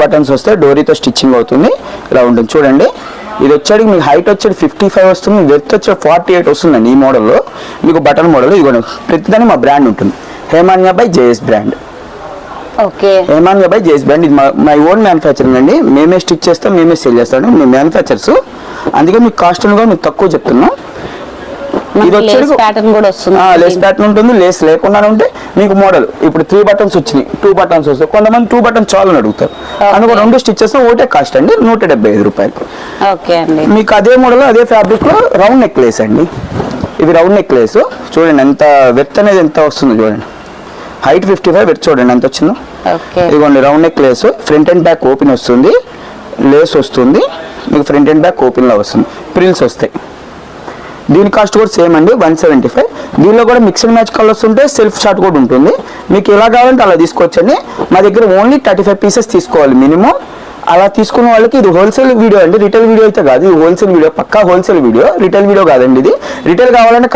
Buttons వస్తాయి, డోరీతో stitching అవుతుంది. ఇలా ఉంటుంది చూడండి. ఇది వచ్చేది మీకు హైట్ వచ్చేది 55 వస్తుంది, వెత్ వచ్చేది 48 వస్తుందండి. ఈ మోడల్లో మీకు బటన్ మోడల్ ఇవ్వండి. ప్రతిదాని మా బ్రాండ్ ఉంటుంది, Hemanya by JS brand. Okay, Hemanya by JS brand. ఇది మై ఓన్ మ్యానుఫ్యాక్చరింగ్ అండి. మేమే స్టిచ్ చేస్తాం, మేమే సేల్ చేస్తాం. మేము మ్యానుఫ్యాక్చర్స్, అందుకే మీకు కాస్ట్ కూడా మీకు తక్కువ చెప్తున్నాం. ఇది వచ్చేది ప్యాటర్న్ కూడా వస్తుంది, లేస్ ప్యాటర్న్ ఉంటుంది. లేస్ లేకుండా ఉంటే మీకు మోడల్ ఇప్పుడు 3 బటన్స్ వచ్చినాయి, 2 బటన్స్ వస్తాయి. కొంతమంది 2 బటన్స్ చాలని అడుగుతారు, అందుకు 2 స్టిచ్చెస్ ఒకటే కాస్ట్ అండి, 175 రూపాయలు. ఓకే అండి. మీకు అదే మోడల్ అదే ఫ్యాబ్రిక్ లో రౌండ్ నెక్ లేస్ అండి. ఇవి రౌండ్ నెక్ లేస్. చూడండి ఎంత వెత్ అనేది ఎంత వస్తుందో చూడండి. హైట్ 55, వెత్ చూడండి ఎంత వచ్చిందో. ఇదిగోండి round neck Lay's, front and back open వస్తుంది, లేస్ వస్తుంది మీకు, ఫ్రంట్ అండ్ బ్యాక్ ఓపెన్ లో వస్తుంది, ప్రిల్స్ వస్తాయి. దీని కాస్ట్ కూడా సేమ్ అండి, 175. దీనిలో కూడా మిక్స్డ్ మ్యాచ్ కలర్స్ ఉంటాయి, సెల్ఫ్ షార్ట్ కూడా ఉంటుంది. మీకు ఎలా కావాలంటే అలా తీసుకోవచ్చండి. మా దగ్గర ఓన్లీ 35 పీసెస్ తీసుకోవాలి మినిమం. అలా తీసుకున్న వాళ్ళకి ఇది హోల్సేల్ వీడియో అండి, రిటైల్ వీడియో అయితే కాదు. ఇది హోల్సేల్ వీడియో, పక్కా హోల్సేల్ వీడియో, రిటైల్ వీడియో కాదండి. ఇది రిటైల్ కావాలంటే